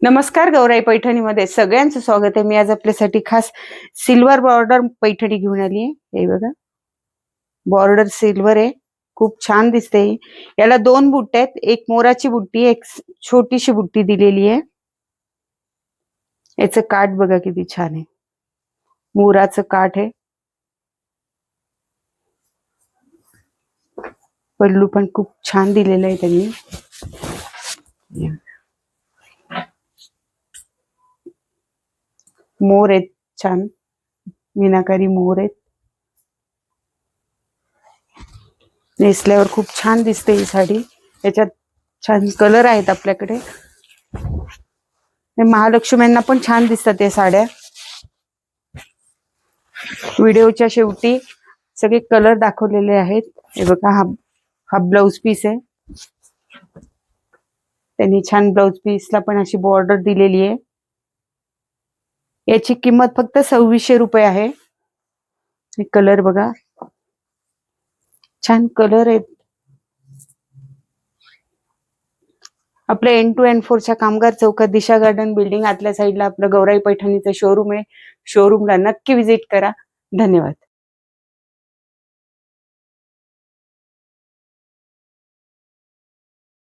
नमस्कार, गौराई पैठणीमध्ये सगळ्यांचं स्वागत आहे। मी आज आपल्यासाठी खास सिल्वर बॉर्डर पैठणी घेऊन आली आहे। हे बघा, बॉर्डर सिल्वर आहे, खूप छान दिसते। याला दोन बुट्टे आहेत, एक मोराची बुट्टी, एक छोटीशी बुट्टी दिलेली आहे। याचं काठ बघा किती छान आहे, मोराचं काठ आहे। पल्लू पण खूप छान दिलेला आहे त्यांनी। मोर आहेत, छान मीनाकारी मोर आहेत। नेसल्यावर खूप छान दिसते ही साडी। याच्यात छान कलर आहेत आपल्याकडे। महालक्ष्म्यांना पण छान दिसतात या साड्या। व्हिडिओच्या शेवटी सगळे कलर दाखवलेले आहेत। हे बघा, हा ब्लाउज पीस आहे। त्यांनी छान ब्लाउज पीसला पण अशी बॉर्डर दिलेली आहे। याची किंमत फक्त 2600 रुपये आहे। हे कलर बघा, छान कलर आहेत। आपल्या N2 N4 कामगार चौकात दिशा गार्डन बिल्डिंग आतल्या साईडला आपलं गौराई पैठणीचं शोरूम आहे। शोरूमला नक्की विजिट करा। धन्यवाद।